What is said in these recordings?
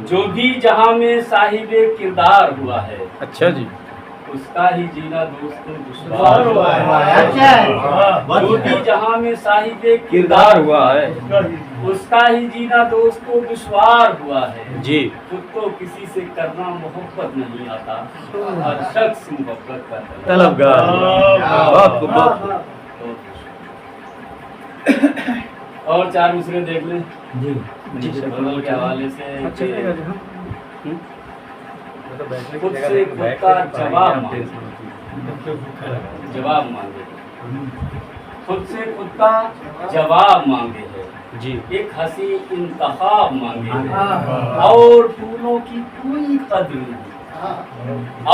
جو بھی جہاں میں صاحب کردار ہوا ہے، اچھا جی، اس کا ہی جینا دوستوں دشوار ہوا ہے۔ جو بھی جہاں میں صاحب کردار ہوا ہے، اس کا ہی جینا دوستوں دشوار ہوا ہے۔ جی خود کو کسی سے کرنا محبت نہیں آتا، ہر شخص محبت کا طلبگار۔ بہت خوب، بہت خوب۔ اور چار مصرے دیکھ لیں جی غزل کے حوالے سے اچھا کہ لگے گا جی، ہاں۔ خود سے خود کا جواب مانگے، جواب مانگے، خود سے خود کا جواب مانگے ہے، جی ایک ہنسی انتخاب مانگے ہے، اور پھولوں کی کوئی قدر نہیں،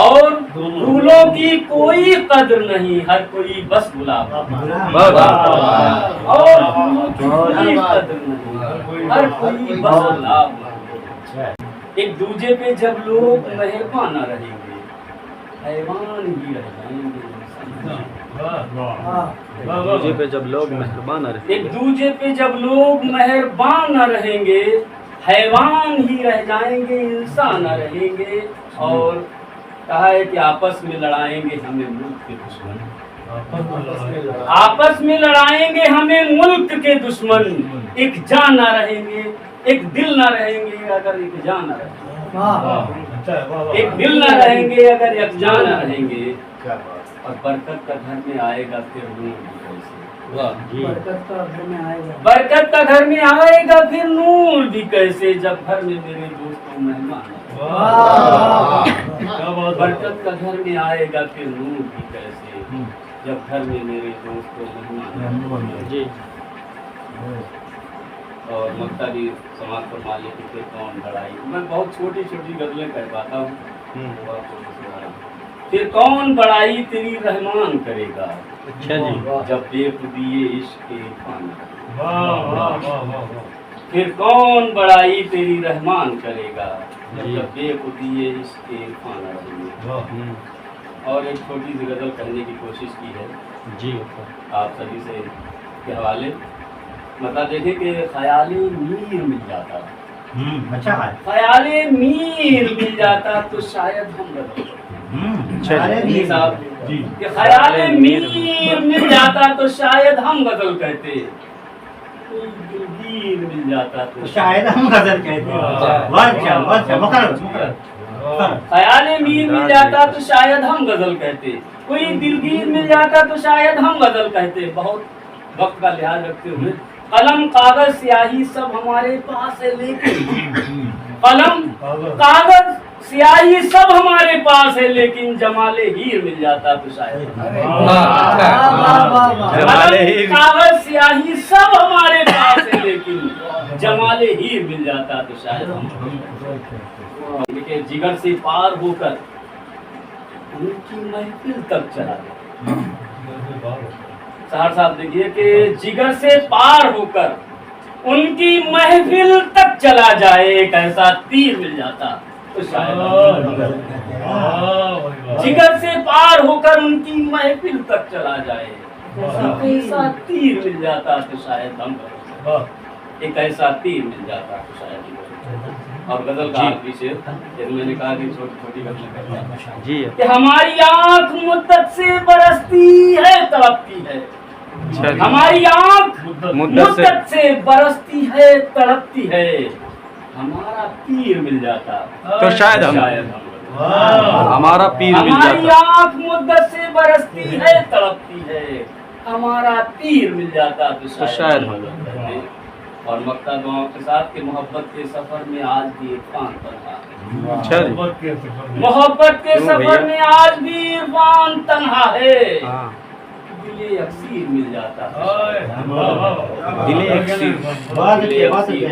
اور پھولوں کی کوئی قدر نہیں، ہر کوئی بس گلاب، اور پھولوں کی کوئی قدر نہیں، ہر کوئی بس گلاب۔ ایک دوجے پہ جب لوگ مہربان نہ رہیں گے، حیوان ہی رہ جائیں گے۔ دوسرے پہ جب لوگ مہربان رہے، ایک دوجے پہ جب لوگ مہربان نہ رہیں گے، حیوان ہی رہ جائیں گے، انسان نہ رہیں گے۔ اور کہا ہے کہ آپس میں لڑائیں گے ہمیں ملک کے دشمن، آپس میں لڑائیں گے ہمیں ملک کے دشمن، ایک جان نہ رہیں گے، ایک دل نہ رہیں گے اگر ایک جان نہ رہیں گے، ایک دل نہ رہیں گے اگر ایک جان نہ رہیں گے۔ اور برکت کا گھر میں آئے گا پھر نور بھی کیسے، برکت کا گھر میں آئے گا پھر نور بھی کیسے، جب گھر میں میرے دوستوں مہمان آئے، برکت کا گھر میں آئے گا پھر نور بھی کیسے، جب گھر میں میرے دوستوں مہمان آئے۔ جی اور مکتا بھی سماعت فرما لے کہ پھر کون بڑائی، میں بہت چھوٹی چھوٹی غزلیں کہہ پاتا ہوں۔ پھر کون بڑائی تیری رحمان کرے گا، اچھا جی، جب بے خودی عشق کے پانا، پھر کون بڑائی تیری رحمان کرے گا، جب بے خودی عشق کے پانا۔ اور ایک چھوٹی سی غزل کرنے کی کوشش کی ہے جی آپ سبھی سے کے حوالے، مطلب دیکھیں کہ خیال میر مل جاتا، اچھا ہے، خیال میر مل جاتا تو شاید ہم بدل صاحب کہ خیال میر مل جاتا تو شاید ہم غزل کہتے، کوئی دلگیر مل جاتا تو شاید ہم غزل کہتے ہیں۔ خیال میر مل جاتا تو شاید ہم غزل کہتے، کوئی دلگیر مل جاتا تو شاید ہم غزل کہتے۔ بہت وقت کا لحاظ رکھتے ہوئے، قلم کاغذ سیاہی سب ہمارے پاس ہے لیکن، قلم کاغذ سیاہی سب ہمارے پاس ہے لیکن جمال ہیر مل جاتا تو شاید، قلم کاغذ سیاہی سب ہمارے پاس ہے لیکن جمال ہیر مل جاتا تو شاید ہم، دیکھیں جگر سے پار ہو کر ان کی محفل تک چلا گیا۔ سہر صاحب دیکھیے کہ جگر سے پار ہو کر ان کی محفل تک چلا جائے، ایک ایسا تیر مل جاتا تو شاید، جگر سے پار ہو کر ان کی محفل تک چلا جائے، ایسا تیر مل جاتا تو شاید ہم، ایک ایسا تیر مل جاتا تو شاید۔ اور غزل کا آخری شعر، جیسے میں نے کہا کہ چھوٹی چھوٹی غزلیں کرتا ہے جی، کہ ہماری آنکھ مدت سے برستی ہے تڑپتی ہے، ہماری آنکھ مدت سے برستی ہے تڑپتی ہے، ہمارا پیر مل جاتا تو شاید ہم، ہمارا پیر مل ہماری جاتا، آنکھ مدت سے برستی ہے تڑپتی ہے، ہمارا پیر مل جاتا تو شاید ہم۔ اور مکتا دعاؤں کے ساتھ کہ محبت کے سفر میں آج بھی عرفان تنہا، اچھا جی، محبت کے سفر میں آج بھی عرفان تنہا ہے، ہاں، دل اکسیر مل جاتا، دل اکسیر، دل اکسیر